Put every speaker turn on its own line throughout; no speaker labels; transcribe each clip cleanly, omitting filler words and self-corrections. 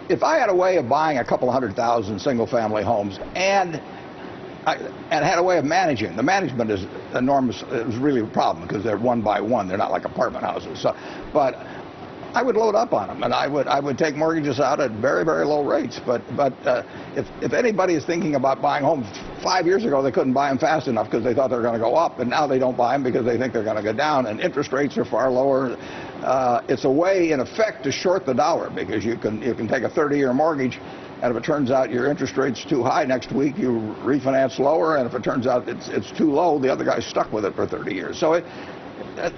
if I had a way of buying a couple 100,000 single-family homes and had a way of managing, the management is enormous. It was really a problem because they're one by one. They're not like apartment houses. So, but I would load up on them, and I would take mortgages out at very, very low rates. But if anybody is thinking about buying homes, 5 years ago they couldn't buy them fast enough because they thought they were going to go up, and now they don't buy them because they think they're going to go down, and interest rates are far lower. It's a way, in effect, to short the dollar, because you can take a 30-year mortgage, and if it turns out your interest rate's too high next week, you refinance lower, and if it turns out it's too low, the other guy's stuck with it for 30 years. So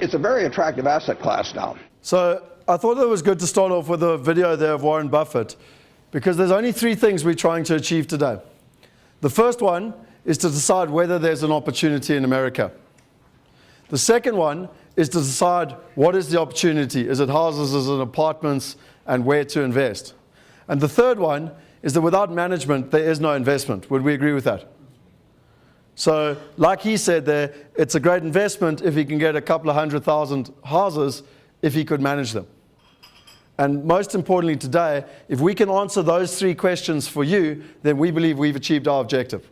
it's a very attractive asset class now.
So I thought it was good to start off with a video there of Warren Buffett, because there's only 3 things we're trying to achieve today. The first one is to decide whether there's an opportunity in America. The second one is to decide what is the opportunity. Is it houses, is it apartments, and where to invest? And the third one is that without management, there is no investment. Would we agree with that? So, like he said there, it's a great investment if he can get a couple of 100,000 houses if he could manage them. And most importantly today, if we can answer those 3 questions for you, then we believe we've achieved our objective.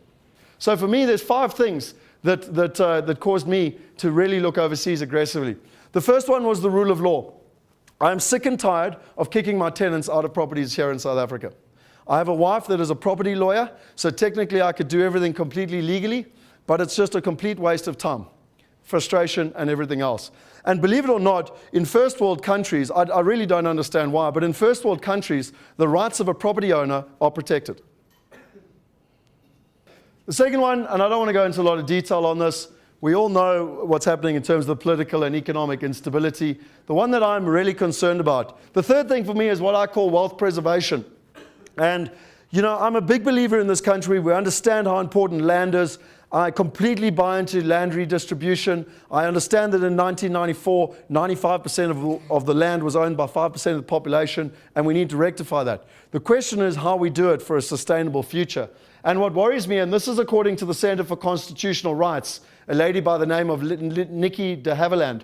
So for me, there's 5 things that caused me to really look overseas aggressively. The first one was the rule of law. I'm sick and tired of kicking my tenants out of properties here in South Africa. I have a wife that is a property lawyer, so technically I could do everything completely legally, but it's just a complete waste of time, frustration, and everything else. And believe it or not, in first world countries, I really don't understand why, but in first world countries, the rights of a property owner are protected. The second one, and I don't want to go into a lot of detail on this, we all know what's happening in terms of the political and economic instability. The one that I'm really concerned about, the third thing for me is what I call wealth preservation. And, you know, I'm a big believer in this country. We understand how important land is. I completely buy into land redistribution. I understand that in 1994, 95% of the land was owned by 5% of the population, and we need to rectify that. The question is how we do it for a sustainable future. And what worries me, and this is according to the Center for Constitutional Rights, a lady by the name of Nikki de Havilland,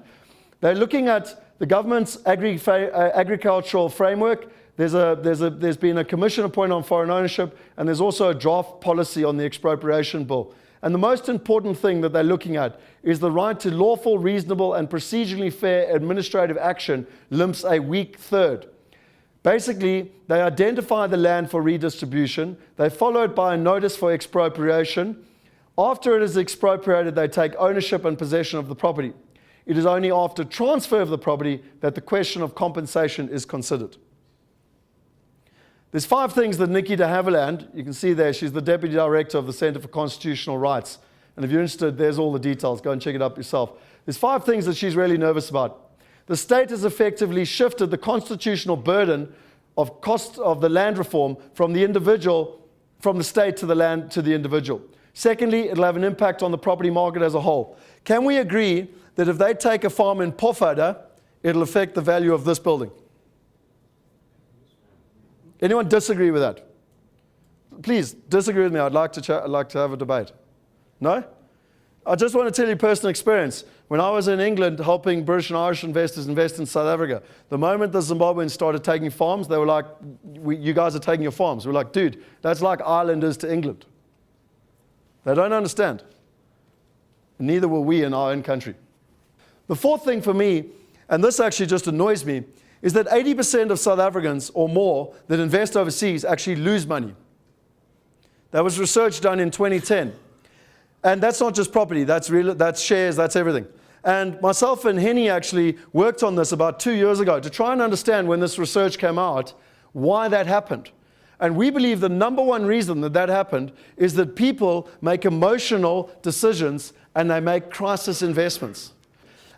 they're looking at the government's agricultural framework. There's been a commission appointed on foreign ownership, and there's also a draft policy on the expropriation bill. And the most important thing that they're looking at is the right to lawful, reasonable, and procedurally fair administrative action limps a weak third. Basically, they identify the land for redistribution. They follow it by a notice for expropriation. After it is expropriated, they take ownership and possession of the property. It is only after transfer of the property that the question of compensation is considered. There's 5 things that Nikki de Havilland, you can see there, she's the Deputy Director of the Center for Constitutional Rights. And if you're interested, there's all the details. Go and check it up yourself. There's 5 things that she's really nervous about. The state has effectively shifted the constitutional burden of cost of the land reform from the individual, from the state to the land to the individual. Secondly, it'll have an impact on the property market as a whole. Can we agree that if they take a farm in Pofadder, it'll affect the value of this building? Anyone disagree with that? Please, disagree with me. I'd like to have a debate. No? I just want to tell you personal experience. When I was in England helping British and Irish investors invest in South Africa, the moment the Zimbabweans started taking farms, they were like, you guys are taking your farms. We're like, dude, that's like Ireland is to England. They don't understand. Neither will we in our own country. The fourth thing for me, and this actually just annoys me, is that 80% of South Africans or more that invest overseas actually lose money. That was research done in 2010. And that's not just property, that's shares, that's everything. And myself and Henny actually worked on this about 2 years ago to try and understand, when this research came out, why that happened. And we believe the number one reason that that happened is that people make emotional decisions and they make crisis investments.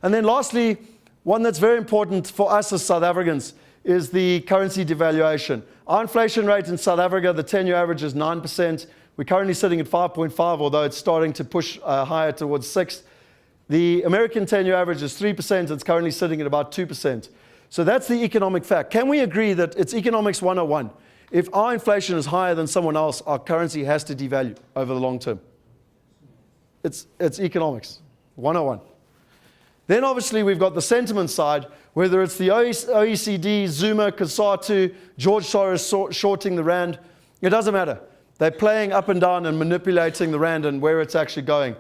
And then lastly, one that's very important for us as South Africans is the currency devaluation. Our inflation rate in South Africa, the 10-year average is 9%. We're currently sitting at 5.5, although it's starting to push higher towards 6. The American 10-year average is 3%. It's currently sitting at about 2%. So that's the economic fact. Can we agree that it's economics 101? If our inflation is higher than someone else, our currency has to devalue over the long term. It's economics 101. Then obviously we've got the sentiment side, Whether it's the OECD, Zuma, Kasatu, George Soros shorting the rand, it doesn't matter. They're playing up and down and manipulating the rand and where it's actually going.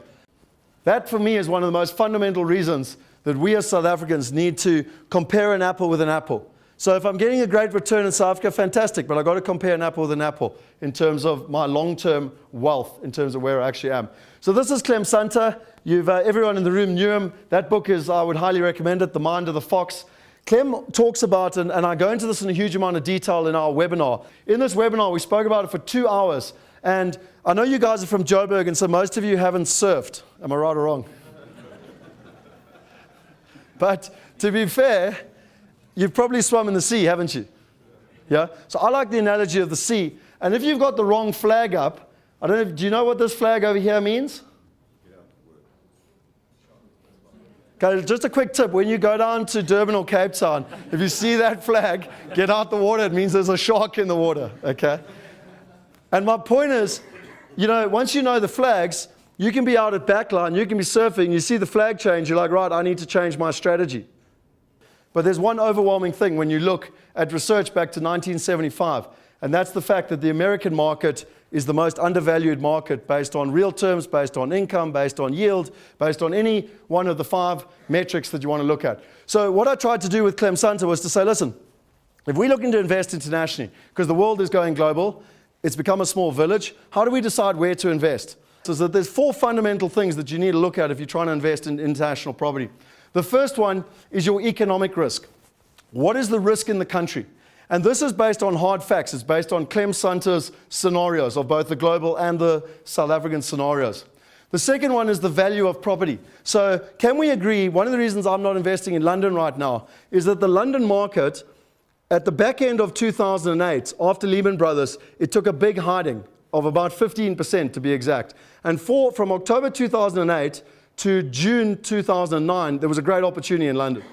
That, for me, is one of the most fundamental reasons that we as South Africans need to compare an apple with an apple. So if I'm getting a great return in South Africa, fantastic, but I've got to compare an apple with an apple in terms of my long-term wealth, in terms of where I actually am. So this is Clem Santa. Everyone in the room knew him. That book is, I would highly recommend it, The Mind of the Fox. Clem talks about, and I go into this in a huge amount of detail in our webinar. In this webinar, we spoke about it for 2 hours. And I know you guys are from Joburg, and so most of you haven't surfed. Am I right or wrong? But to be fair, you've probably swum in the sea, haven't you? Yeah? So I like the analogy of the sea. And if you've got the wrong flag up, I don't know, do you know what this flag over here means? Okay, just a quick tip. When you go down to Durban or Cape Town, if you see that flag, get out the water. It means there's a shark in the water, okay? And my point is, once you know the flags, you can be out at backline, you can be surfing, you see the flag change, you're like, right, I need to change my strategy. But there's one overwhelming thing when you look at research back to 1975, and that's the fact that the American market is the most undervalued market based on real terms, based on income, based on yield, based on any one of the 5 metrics that you want to look at. So what I tried to do with Clem Santa was to say, listen, if we're looking to invest internationally, because the world is going global, it's become a small village, how do we decide where to invest? So that there's 4 fundamental things that you need to look at if you're trying to invest in international property. The first one is your economic risk. What is the risk in the country? And this is based on hard facts. It's based on Clem Santa's scenarios of both the global and the South African scenarios. The second one is the value of property. So can we agree, one of the reasons I'm not investing in London right now is that the London market, at the back end of 2008, after Lehman Brothers, it took a big hiding of about 15% to be exact. And from October 2008 to June 2009, there was a great opportunity in London.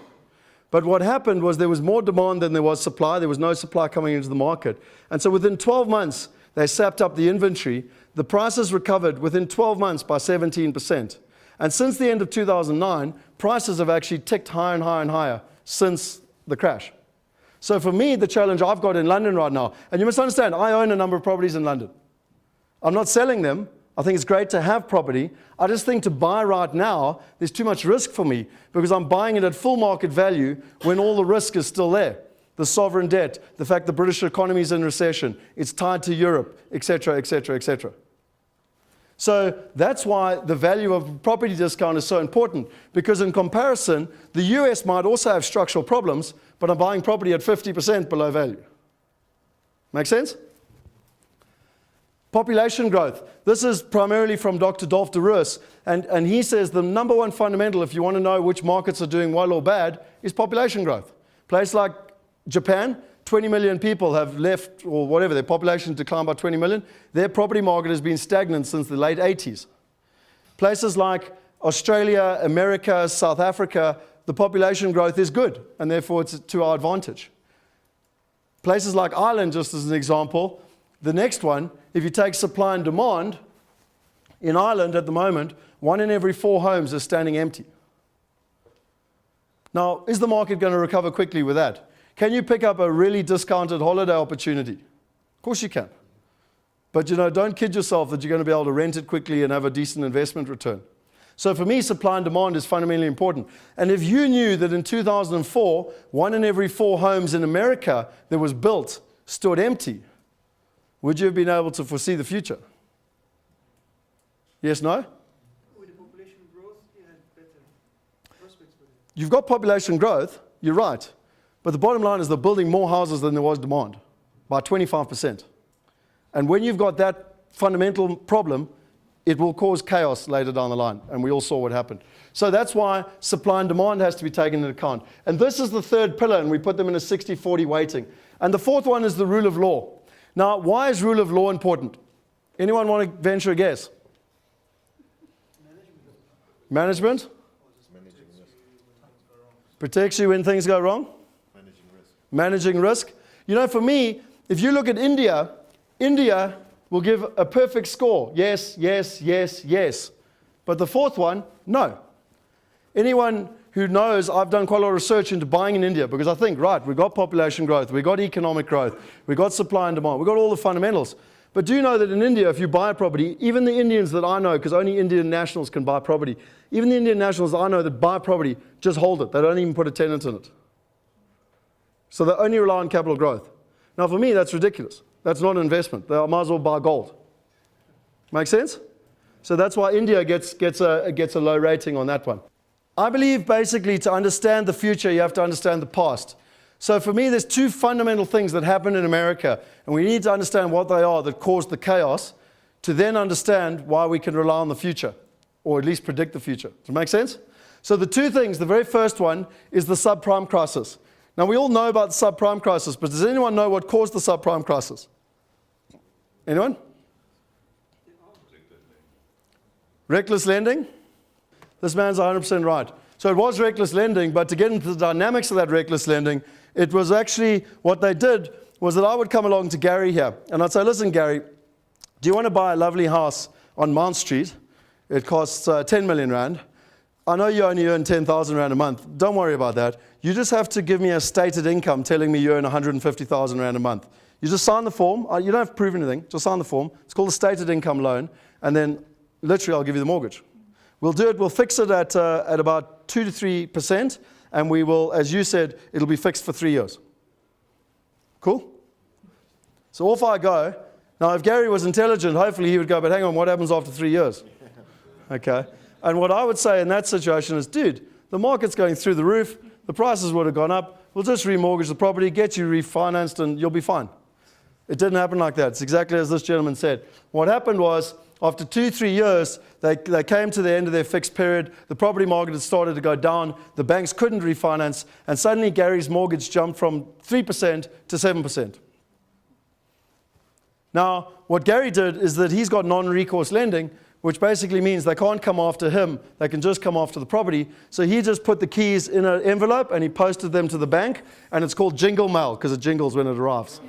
But what happened was there was more demand than there was supply. There was no supply coming into the market. And so within 12 months, they sapped up the inventory. The prices recovered within 12 months by 17%. And since the end of 2009, prices have actually ticked higher and higher and higher since the crash. So for me, the challenge I've got in London right now, and you must understand, I own a number of properties in London. I'm not selling them. I think it's great to have property. I just think to buy right now, there's too much risk for me because I'm buying it at full market value when all the risk is still there. The sovereign debt, the fact the British economy is in recession, it's tied to Europe, etc., etc., etc. So that's why the value of property discount is so important, because in comparison, the US might also have structural problems, but I'm buying property at 50% below value. Make sense? Population growth. This is primarily from Dr. Dolf de Roos, and he says the number one fundamental, if you want to know which markets are doing well or bad, is population growth. Place like Japan, 20 million people have left, or whatever, their population declined by 20 million. Their property market has been stagnant since the late 80s. Places like Australia, America, South Africa, the population growth is good, and therefore it's to our advantage. Places like Ireland, just as an example, the next one, if you take supply and demand, in Ireland at the moment, 1 in every 4 homes is standing empty. Now, is the market going to recover quickly with that? Can you pick up a really discounted holiday opportunity? Of course you can. But don't kid yourself that you're going to be able to rent it quickly and have a decent investment return. So for me, supply and demand is fundamentally important. And if you knew that in 2004, 1 in every 4 homes in America that was built stood empty, would you have been able to foresee the future? Yes, no?
With the population growth, you had better prospects for it.
You've got population growth, you're right. But the bottom line is they're building more houses than there was demand, by 25%. And when you've got that fundamental problem, it will cause chaos later down the line. And we all saw what happened. So that's why supply and demand has to be taken into account. And this is the third pillar, and we put them in a 60-40 weighting. And the fourth one is the rule of law. Now, why is rule of law important? Anyone want to venture a guess? Management? Protects you when things go wrong? Managing risk. For me, if you look at India, India will give a perfect score. Yes, yes, yes, yes. But the fourth one, no. Anyone who knows I've done quite a lot of research into buying in India because I think, right, we've got population growth, we've got economic growth, we've got supply and demand, we've got all the fundamentals. But do you know that in India, if you buy a property, even the Indians that I know, because only Indian nationals can buy property, even the Indian nationals that I know that buy property just hold it. They don't even put a tenant in it. So they only rely on capital growth. Now for me, that's ridiculous. That's not an investment. They might as well buy gold. Make sense? So that's why India gets a low rating on that one. I believe basically to understand the future, you have to understand the past. So for me, there's two fundamental things that happen in America, and we need to understand what they are that caused the chaos to then understand why we can rely on the future, or at least predict the future. Does it make sense? So the two things, the very first one is the subprime crisis. Now we all know about the subprime crisis, but does anyone know what caused the subprime crisis? Anyone? Reckless lending? This man's 100% right. So it was reckless lending, but to get into the dynamics of that reckless lending, it was actually what they did was that I would come along to Gary here, and I'd say, listen, Gary, do you want to buy a lovely house on Mount Street? It costs 10 million rand. I know you only earn 10,000 rand a month. Don't worry about that. You just have to give me a stated income telling me you earn 150,000 rand a month. You just sign the form. You don't have to prove anything. Just sign the form. It's called a stated income loan, and then literally I'll give you the mortgage. We'll do it. We'll fix it at about 2 to 3%, and we will, as you said, it'll be fixed for 3 years. Cool? So off I go. Now, if Gary was intelligent, hopefully he would go, but hang on, what happens after 3 years? Okay. And what I would say in that situation is, dude, the market's going through the roof. The prices would have gone up. We'll just remortgage the property, get you refinanced, and you'll be fine. It didn't happen like that. It's exactly as this gentleman said. What happened was, after 2-3 years, they came to the end of their fixed period. The property market had started to go down. The banks couldn't refinance. And suddenly Gary's mortgage jumped from 3% to 7%. Now, what Gary did is that he's got non-recourse lending, which basically means they can't come after him. They can just come after the property. So he just put the keys in an envelope and he posted them to the bank. And it's called jingle mail because it jingles when it arrives.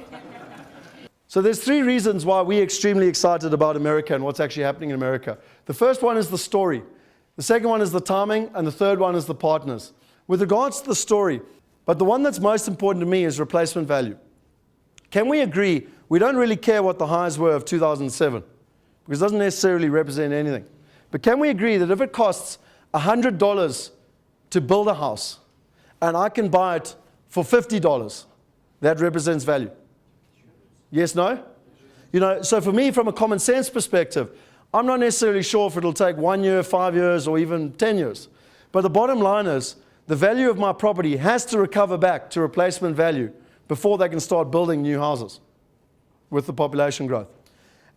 So there's 3 reasons why we're extremely excited about America and what's actually happening in America. The first one is the story. The second one is the timing. And the third one is the partners. With regards to the story, but the one that's most important to me is replacement value. Can we agree we don't really care what the highs were of 2007? Because it doesn't necessarily represent anything. But can we agree that if it costs $100 to build a house and I can buy it for $50, that represents value? Yes, no? You know, so for me, from a common sense perspective, I'm not necessarily sure if it'll take 1 year, 5 years, or even 10 years. But the bottom line is, the value of my property has to recover back to replacement value before they can start building new houses with the population growth.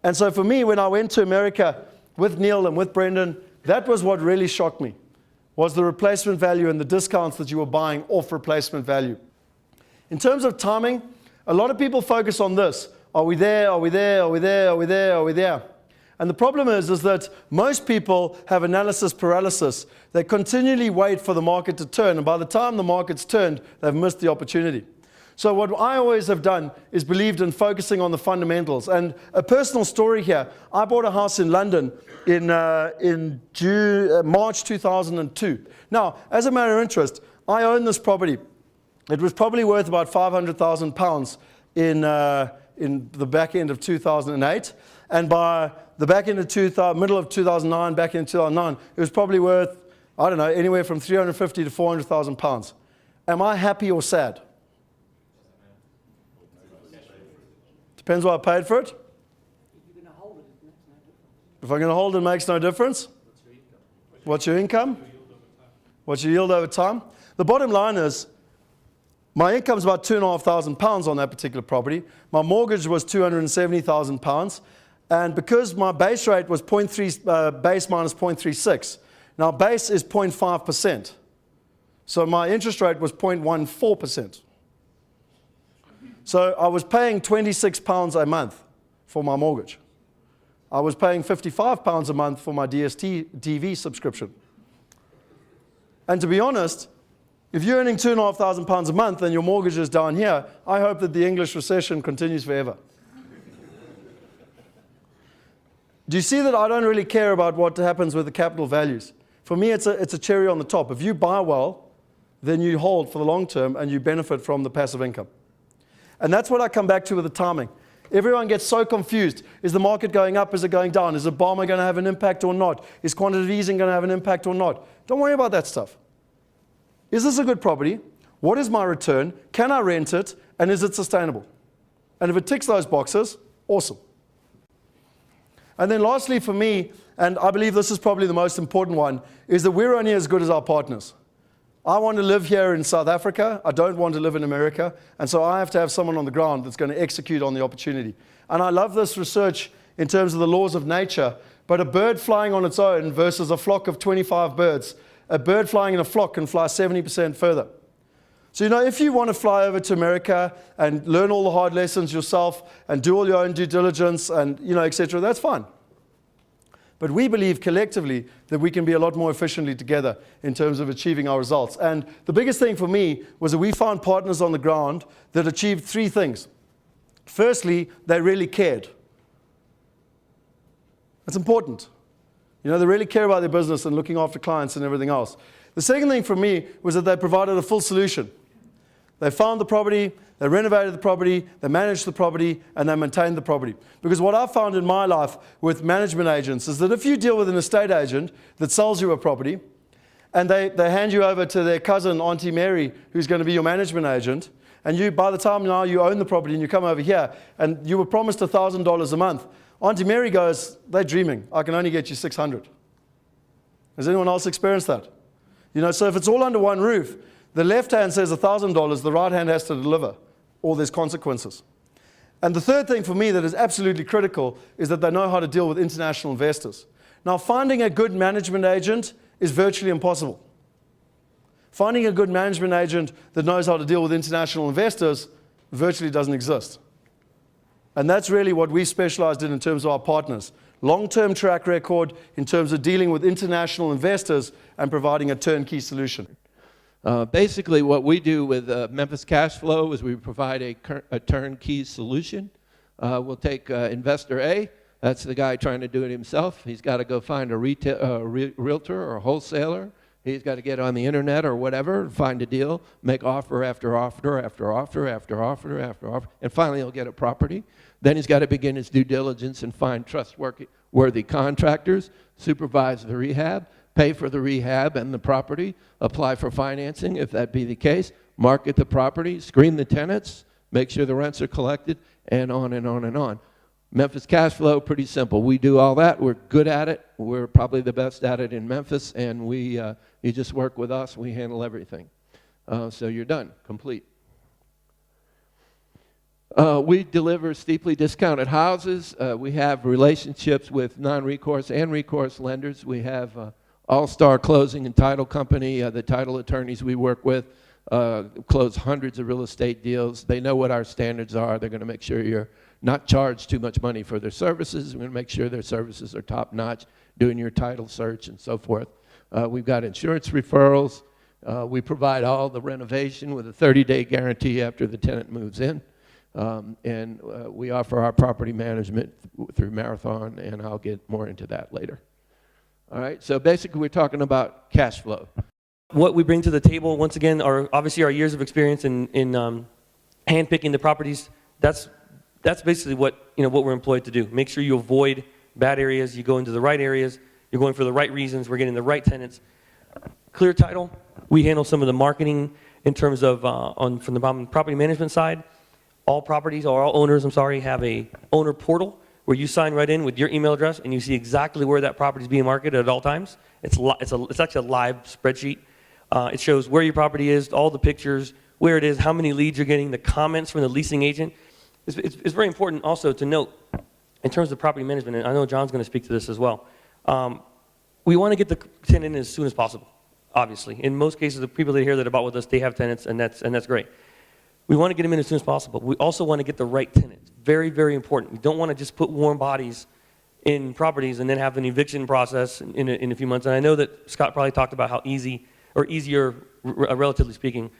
And so for me, when I went to America with Neil and with Brendan, that was what really shocked me, was the replacement value and the discounts that you were buying off replacement value. In terms of timing, a lot of people focus on this. Are we there? Are we there? Are we there? Are we there? Are we there? And the problem is that most people have analysis paralysis. They continually wait for the market to turn, and by the time the market's turned, they've missed the opportunity. So what I always have done is believed in focusing on the fundamentals. And a personal story here, I bought a house in London in March 2002. Now, as a matter of interest, I own this property. It was probably worth about £500,000 in the back end of 2008. And by the back end of middle of 2009, back in 2009, it was probably worth, I don't know, anywhere from £350,000 to £400,000. Am I happy or sad? Depends what I paid for it. If I'm going to hold it, it makes no difference. What's your income? What's your yield over time? The bottom line is, my income is about £2,500 on that particular property. My mortgage was £270,000. And because my base rate was base minus 0.36, now base is 0.5%. So my interest rate was 0.14%. So I was paying £26 a month for my mortgage. I was paying £55 a month for my DSTV subscription. And to be honest, if you're earning £2,500 a month and your mortgage is down here, I hope that the English recession continues forever. Do you see that I don't really care about what happens with the capital values? For me, it's a cherry on the top. If you buy well, then you hold for the long term and you benefit from the passive income. And that's what I come back to with the timing. Everyone gets so confused. Is the market going up? Is it going down? Is Obama going to have an impact or not? Is quantitative easing going to have an impact or not? Don't worry about that stuff. Is this a good property? What is my return? Can I rent it? And is it sustainable? And if it ticks those boxes, awesome. And then lastly for me, and I believe this is probably the most important one, is that we're only as good as our partners. I want to live here in South Africa. I don't want to live in America. And so I have to have someone on the ground that's going to execute on the opportunity. And I love this research in terms of the laws of nature, but a bird flying on its own versus a flock of 25 birds, a bird flying in a flock can fly 70% further. So, if you want to fly over to America and learn all the hard lessons yourself and do all your own due diligence and, et cetera, that's fine. But we believe collectively that we can be a lot more efficiently together in terms of achieving our results. And the biggest thing for me was that we found partners on the ground that achieved 3 things. Firstly, they really cared. That's important. They really care about their business and looking after clients and everything else. The second thing for me was that they provided a full solution. They found the property, they renovated the property, they managed the property, and they maintained the property. Because what I've found in my life with management agents is that if you deal with an estate agent that sells you a property, and they hand you over to their cousin, Auntie Mary, who's going to be your management agent, and by the time now you own the property and you come over here, and you were promised $1,000 a month, Auntie Mary goes, they're dreaming. I can only get you $600. Has anyone else experienced that? So if it's all under one roof, the left hand says $1,000, the right hand has to deliver, or there's consequences. And the third thing for me that is absolutely critical is that they know how to deal with international investors. Now, finding a good management agent is virtually impossible. Finding a good management agent that knows how to deal with international investors virtually doesn't exist. And that's really what we specialized in terms of our partners. Long-term track record in terms of dealing with international investors and providing a turnkey solution.
Basically, what we do with Memphis Cash Flow is we provide a turnkey solution. We'll take investor A. That's the guy trying to do it himself. He's got to go find a realtor or a wholesaler. He's got to get on the internet or whatever, find a deal, make offer after offer after offer after offer after offer, and finally he'll get a property. Then he's got to begin his due diligence and find trustworthy contractors, supervise the rehab, pay for the rehab and the property, apply for financing if that be the case, market the property, screen the tenants, make sure the rents are collected, and on and on and on. Memphis Cash Flow, pretty simple. We do all that. We're good at it. We're probably the best at it in Memphis, and you just work with us. We handle everything. So you're done, complete. We deliver steeply discounted houses. We have relationships with non-recourse and recourse lenders. We have All-Star Closing and Title Company. The title attorneys we work with close hundreds of real estate deals. They know what our standards are. They're going to make sure you're not charged too much money for their services. We're going to make sure their services are top-notch, doing your title search and so forth. We've got insurance referrals. We provide all the renovation with a 30-day guarantee after the tenant moves in. And we offer our property management through Marathon, and I'll get more into that later. All right, so basically we're talking about cash flow.
What we bring to the table, once again, are obviously our years of experience in handpicking the properties. That's basically what we're employed to do. Make sure you avoid bad areas, you go into the right areas, you're going for the right reasons, we're getting the right tenants. Clear title, we handle some of the marketing in terms of from the property management side. All properties, or all owners, have a owner portal where you sign right in with your email address and you see exactly where that property is being marketed at all times. It's actually a live spreadsheet. It shows where your property is, all the pictures, where it is, how many leads you're getting, the comments from the leasing agent. It's very important also to note in terms of property management, and I know John's going to speak to this as well. We want to get the tenant in as soon as possible, obviously. In most cases, the people that hear that about with us, they have tenants, and that's great. We want to get them in as soon as possible. We also want to get the right tenants. Very, very important. We don't want to just put warm bodies in properties and then have an eviction process in a few months. And I know that Scott probably talked about how easier, relatively speaking,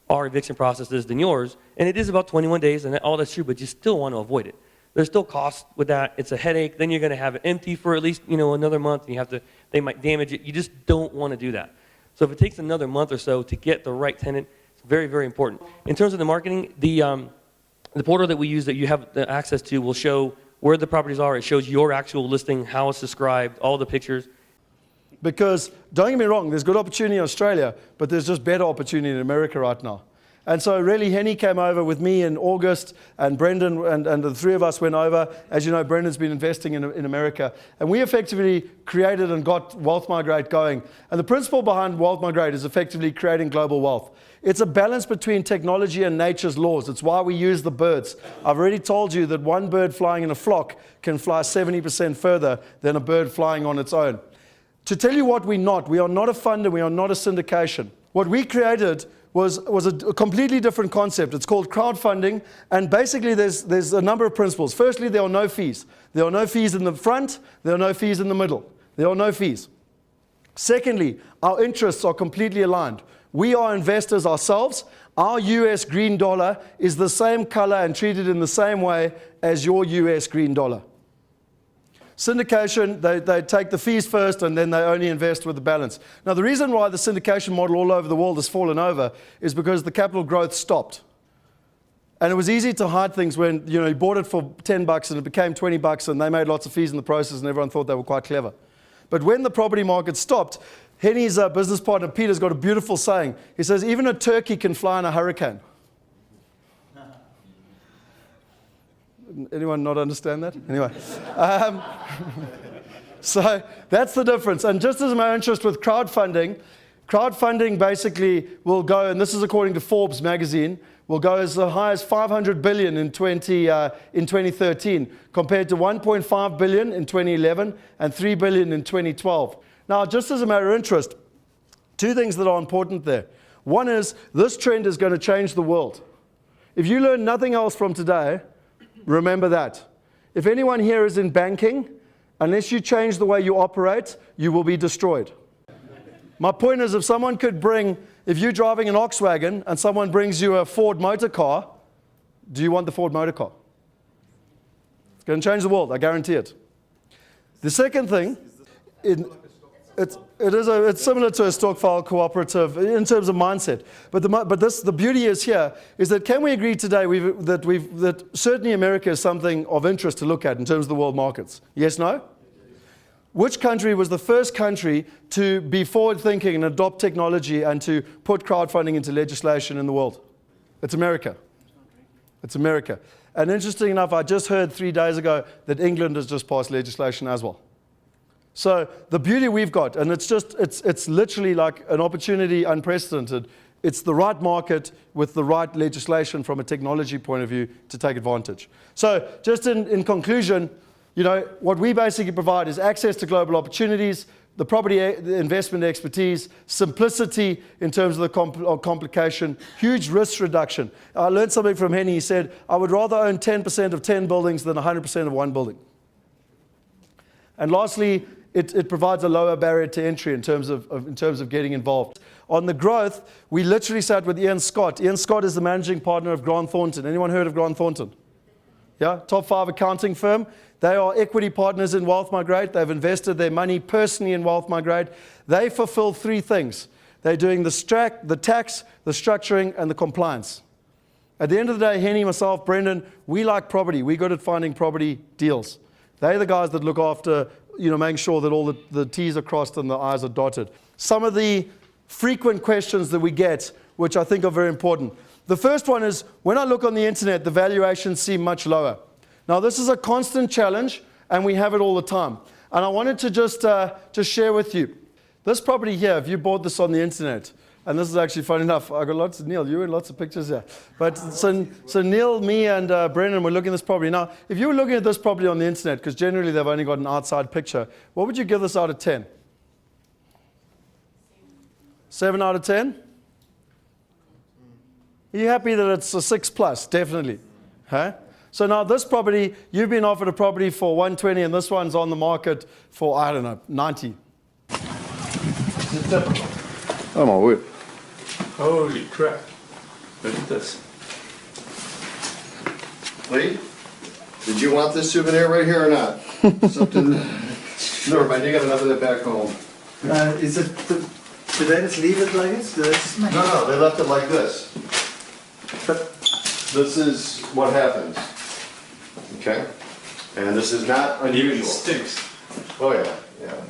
our eviction process is than yours. And it is about 21 days, and all that's true, but you still want to avoid it. There's still costs with that. It's a headache. Then you're going to have it empty for at least, another month, and they might damage it. You just don't want to do that. So if it takes another month or so to get the right tenant, it's very, very important. In terms of the marketing, the portal that we use that you have the access to will show where the properties are. It shows your actual listing, how it's described, all the pictures.
Because, don't get me wrong, there's good opportunity in Australia, but there's just better opportunity in America right now. And so really, Henny came over with me in August, and Brendan, and the three of us went over. As you know, Brendan's been investing in America. And we effectively created and got Wealth Migrate going. And the principle behind Wealth Migrate is effectively creating global wealth. It's a balance between technology and nature's laws. It's why we use the birds. I've already told you that one bird flying in a flock can fly 70% further than a bird flying on its own. To tell you what we are not a fund and we are not a syndication. What we created was a completely different concept. It's called crowdfunding, and basically there's a number of principles. Firstly, there are no fees. There are no fees in the front, there are no fees in the middle. There are no fees. Secondly, our interests are completely aligned. We are investors ourselves. Our US green dollar is the same color and treated in the same way as your US green dollar. Syndication, they take the fees first and then they only invest with the balance. Now, the reason why the syndication model all over the world has fallen over is because the capital growth stopped. And it was easy to hide things when you bought it for $10 and it became $20 and they made lots of fees in the process and everyone thought they were quite clever. But when the property market stopped, Henny's business partner, Peter's got a beautiful saying. He says, even a turkey can fly in a hurricane. Anyone not understand that? Anyway. So that's the difference. And just as my interest with crowdfunding basically will go, and this is according to Forbes magazine, will go as high as $500 billion in 2013, compared to $1.5 billion in 2011 and $3 billion in 2012. Now, just as a matter of interest, two things that are important there. One is, this trend is going to change the world. If you learn nothing else from today, remember that. If anyone here is in banking, unless you change the way you operate, you will be destroyed. My point is, if you're driving an Volkswagen and someone brings you a Ford motor car, do you want the Ford motor car? It's going to change the world, I guarantee it. The second thing, it's similar to a stock file cooperative in terms of mindset. But the beauty is here is that can we agree today that certainly America is something of interest to look at in terms of the world markets? Yes, no? Which country was the first country to be forward-thinking and adopt technology and to put crowdfunding into legislation in the world? It's America. It's America. And interesting enough, I just heard 3 days ago that England has just passed legislation as well. So the beauty we've got, and it's literally like an opportunity unprecedented. It's the right market with the right legislation from a technology point of view to take advantage. So just in conclusion, what we basically provide is access to global opportunities, the property investment expertise, simplicity in terms of the complication, huge risk reduction. I learned something from Henny. He said, I would rather own 10% of 10 buildings than 100% of one building. And lastly, it provides a lower barrier to entry in terms of getting involved. On the growth, we literally sat with Ian Scott. Ian Scott is the managing partner of Grant Thornton. Anyone heard of Grant Thornton? Yeah, top 5 accounting firm. They are equity partners in Wealth Migrate. They've invested their money personally in Wealth Migrate. They fulfill 3 things. They're doing the tax, the structuring, and the compliance. At the end of the day, Henny, myself, Brendan, we like property. We're good at finding property deals. They're the guys that look after making sure that all the T's are crossed and the I's are dotted. Some of the frequent questions that we get, which I think are very important. The first one is, when I look on the internet, the valuations seem much lower. Now, this is a constant challenge, and we have it all the time. And I wanted to just share with you. This property here, if you bought this on the internet, and this is actually funny enough, I got lots of, Neil, you and lots of pictures here. But so Neil, me, and Brendan were looking at this property. Now, if you were looking at this property on the internet, because generally they've only got an outside picture, what would you give this out of 10? 7 out of 10? Are you happy that it's a 6+? Definitely. Huh? So now this property, you've been offered a property for 120, and this one's on the market for, I don't know, 90.
Oh my word.
Holy crap. Look at this.
Lee? Did you want this souvenir right here or not? Something. Never mind, you got enough of that back home.
Is it, did they just leave it like this?
No, they left it like this.
But
This is what happens. Okay? And this is not unusual.
sticks.
Oh, yeah, yeah.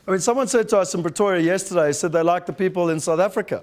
I mean, someone said to us in Pretoria yesterday, said they like the people in South Africa.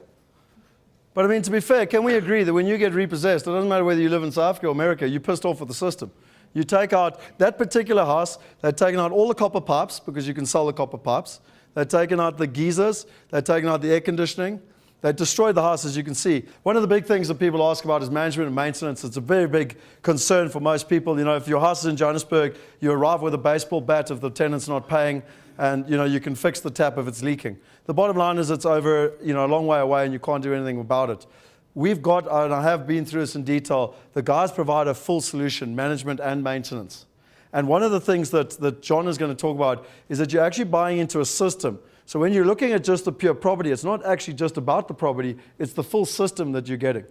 But I mean, to be fair, can we agree that when you get repossessed, it doesn't matter whether you live in South Africa or America, you're pissed off with the system. You take out that particular house, they've taken out all the copper pipes because you can sell the copper pipes. They've taken out the geysers, they've taken out the air conditioning. They destroyed the house, as you can see. One of the big things that people ask about is management and maintenance. It's a very big concern for most people. You know, if your house is in Johannesburg, you arrive with a baseball bat if the tenant's not paying, and you know you can fix the tap if it's leaking. The bottom line is it's over, you know, a long way away, and you can't do anything about it. We've got, and I have been through this in detail, the guys provide a full solution, management and maintenance. And one of the things that John is going to talk about is that you're actually buying into a system. So when you're looking at just the pure property, it's not actually just about the property, it's the full system that you're getting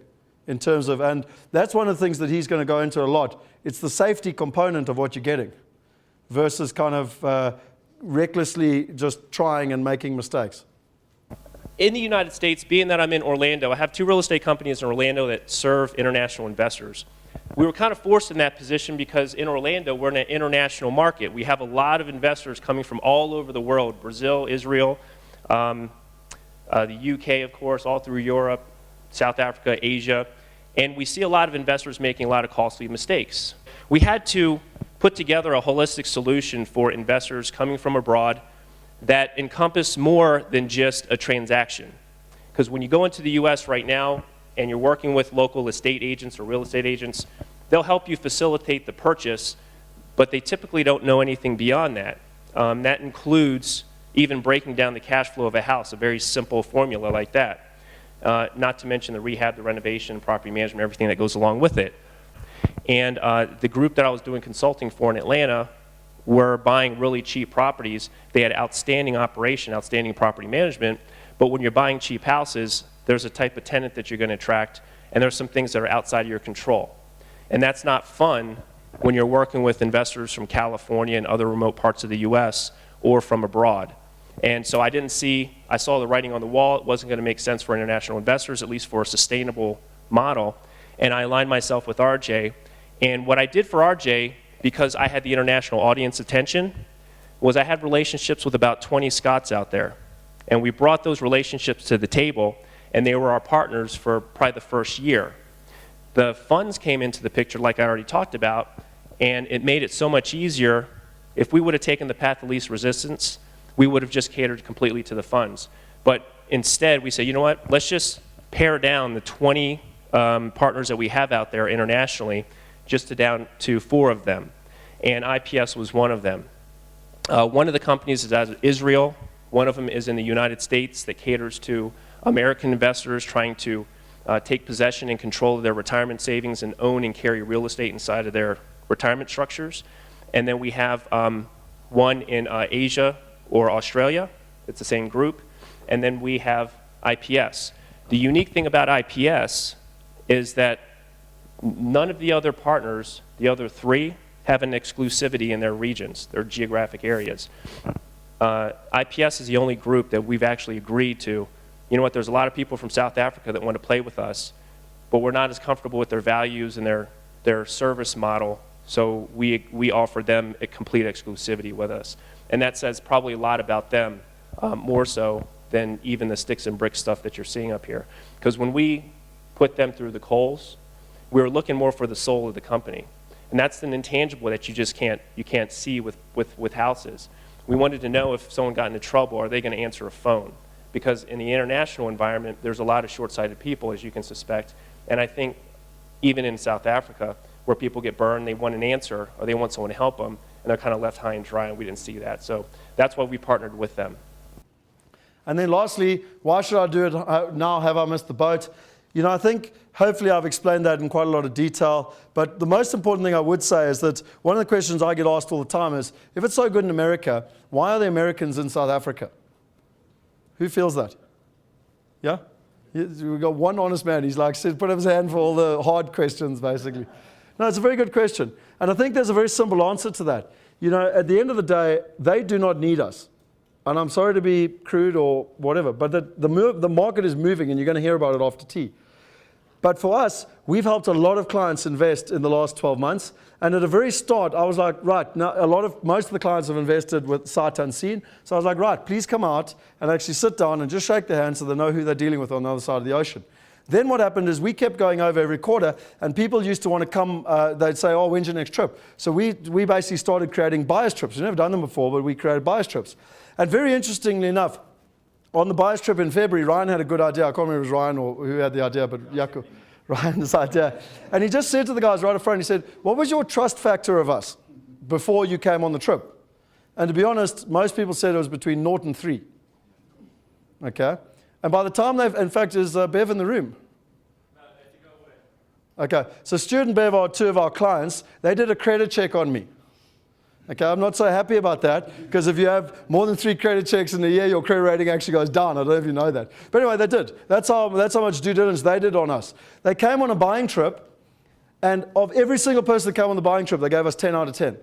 in terms of, and that's one of the things that he's going to go into a lot. It's the safety component of what you're getting versus kind of recklessly just trying and making mistakes.
In the United States, being that I'm in Orlando, I have 2 real estate companies in Orlando that serve international investors. We were kind of forced in that position because in Orlando, we're in an international market. We have a lot of investors coming from all over the world, Brazil, Israel, the UK, of course, all through Europe, South Africa, Asia. And we see a lot of investors making a lot of costly mistakes. We had to put together a holistic solution for investors coming from abroad that encompass more than just a transaction. Because when you go into the US right now and you're working with local estate agents or real estate agents, they'll help you facilitate the purchase, but they typically don't know anything beyond that. That includes even breaking down the cash flow of a house, a very simple formula like that. Not to mention the rehab, the renovation, property management, everything that goes along with it. And the group that I was doing consulting for in Atlanta were buying really cheap properties. They had outstanding operation, outstanding property management, but when you're buying cheap houses, there's a type of tenant that you're going to attract, and there's some things that are outside of your control. And that's not fun when you're working with investors from California and other remote parts of the US or from abroad. And so I saw the writing on the wall. It wasn't going to make sense for international investors, at least for a sustainable model. And I aligned myself with RJ. And what I did for RJ, because I had the international audience attention, was I had relationships with about 20 Scots out there. And we brought those relationships to the table, and they were our partners for probably the first year. The funds came into the picture, like I already talked about, and it made it so much easier. If we would have taken the path of least resistance, we would have just catered completely to the funds. But instead, we said, you know what, let's just pare down the 20 partners that we have out there internationally, just down to 4 of them. And IPS was one of them. One of the companies is out of Israel. One of them is in the United States that caters to American investors trying to take possession and control of their retirement savings and own and carry real estate inside of their retirement structures. And then we have one in Asia or Australia. It's the same group. And then we have IPS. The unique thing about IPS is that none of the other partners, the other 3, have an exclusivity in their regions, their geographic areas. IPS is the only group that we've actually agreed to, you know what, there's a lot of people from South Africa that want to play with us, but we're not as comfortable with their values and their service model, so we offer them a complete exclusivity with us. And that says probably a lot about them, more so than even the sticks and bricks stuff that you're seeing up here. Because when we put them through the coals, we were looking more for the soul of the company. And that's an intangible that you just can't see with houses. We wanted to know if someone got into trouble, are they going to answer a phone? Because in the international environment, there's a lot of short-sighted people, as you can suspect. And I think even in South Africa, where people get burned, they want an answer, or they want someone to help them, and they're kind of left high and dry, and we didn't see that. So that's why we partnered with them.
And then lastly, why should I do it now? Have I missed the boat? You know, I think hopefully I've explained that in quite a lot of detail. But the most important thing I would say is that one of the questions I get asked all the time is, if it's so good in America, why are the Americans in South Africa? Who feels that? Yeah? We've got one honest man. He's like, put up his hand for all the hard questions, basically. No, it's a very good question. And I think there's a very simple answer to that. You know, at the end of the day, they do not need us. And I'm sorry to be crude or whatever, but the market is moving, and you're going to hear about it after tea. But for us, we've helped a lot of clients invest in the last 12 months. And at the very start, I was like, right, now most of the clients have invested with sight unseen. So I was like, right, please come out and actually sit down and just shake their hands so they know who they're dealing with on the other side of the ocean. Then what happened is we kept going over every quarter, and people used to want to come, they'd say, oh, when's your next trip? So we basically started creating buyers trips. We've never done them before, but we created buyers trips. And very interestingly enough, on the buyers trip in February, Ryan had a good idea. I can't remember if it was Ryan or who had the idea, but Jaco, Ryan's idea. And he just said to the guys right up front, he said, what was your trust factor of us before you came on the trip? And to be honest, most people said it was between 0 and 3. Okay? And by the time in fact, is Bev in the room? Okay, so Stuart and Bev are two of our clients. They did a credit check on me. Okay, I'm not so happy about that, because if you have more than 3 credit checks in a year, your credit rating actually goes down. I don't know if you know that. But anyway, they did. That's how much due diligence they did on us. They came on a buying trip, and of every single person that came on the buying trip, they gave us 10 out of 10,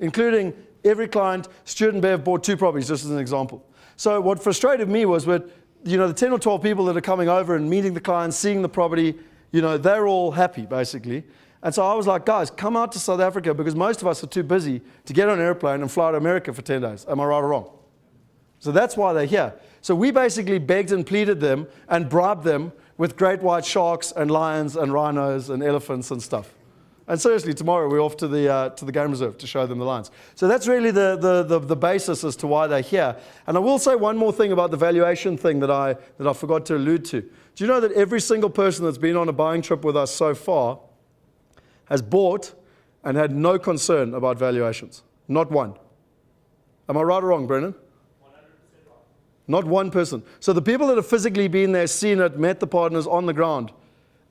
including every client. Stuart and Bev bought 2 properties, just as an example. So what frustrated me was with, you know, the 10 or 12 people that are coming over and meeting the clients, seeing the property, you know, they're all happy, basically. And so I was like, guys, come out to South Africa, because most of us are too busy to get on an airplane and fly to America for 10 days. Am I right or wrong? So that's why they're here. So we basically begged and pleaded them and bribed them with great white sharks and lions and rhinos and elephants and stuff. And seriously, tomorrow we're off to the game reserve to show them the lions. So that's really the basis as to why they're here. And I will say one more thing about the valuation thing that I forgot to allude to. Do you know that every single person that's been on a buying trip with us so far has bought and had no concern about valuations? Not one. Am I right or wrong, Brennan? 100% wrong. Not one person. So the people that have physically been there, seen it, met the partners on the ground,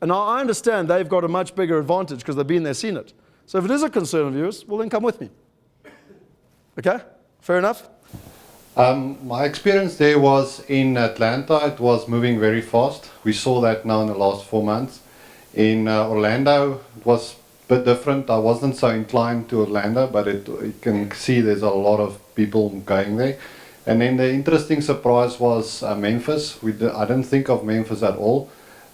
and now I understand they've got a much bigger advantage because they've been there, seen it. So if it is a concern of yours, well, then come with me. Okay? Fair enough?
My experience there was in Atlanta. It was moving very fast. We saw that now in the last 4 months. In Orlando, it was a bit different. I wasn't so inclined to Orlando, but you can see there's a lot of people going there. And then the interesting surprise was Memphis. I didn't think of Memphis at all.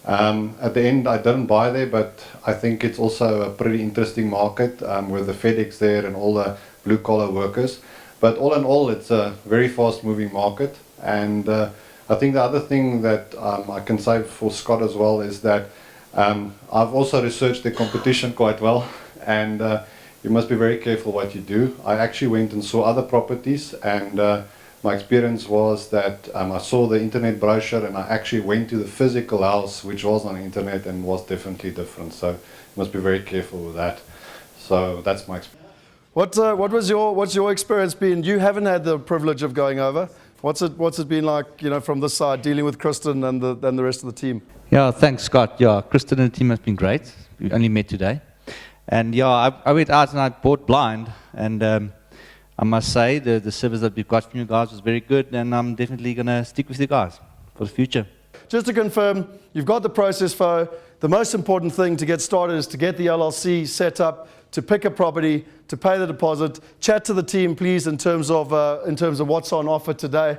At the end, I didn't buy there, but I think it's also a pretty interesting market with the FedEx there and all the blue-collar workers. But all in all, it's a very fast-moving market. And I think the other thing that I can say for Scott as well is that I've also researched the competition quite well, and you must be very careful what you do. I actually went and saw other properties, and my experience was that I saw the internet brochure, and I actually went to the physical house, which was on the internet and was definitely different. So you must be very careful with that. So that's my experience.
What's your experience been? You haven't had the privilege of going over. What's it been like, you know, from this side, dealing with Kristen and the rest of the team?
Yeah, thanks, Scott. Yeah, Kristen and the team has been great. We only met today. And yeah, I went out and I bought blind, and I must say the service that we've got from you guys was very good, and I'm definitely going to stick with you guys for the future.
Just to confirm, you've got the process flow. The most important thing to get started is to get the LLC set up, to pick a property, to pay the deposit. Chat to the team, please, in terms of what's on offer today.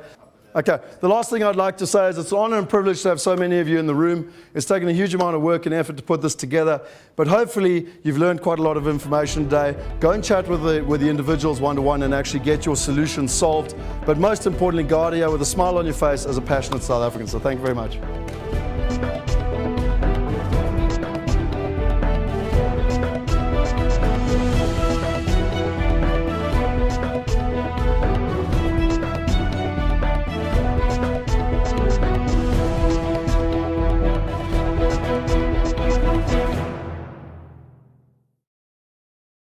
Okay, the last thing I'd like to say is it's an honor and privilege to have so many of you in the room. It's taken a huge amount of work and effort to put this together, but hopefully you've learned quite a lot of information today. Go and chat with the individuals one-to-one and actually get your solution solved. But most importantly, go out here with a smile on your face as a passionate South African. So thank you very much.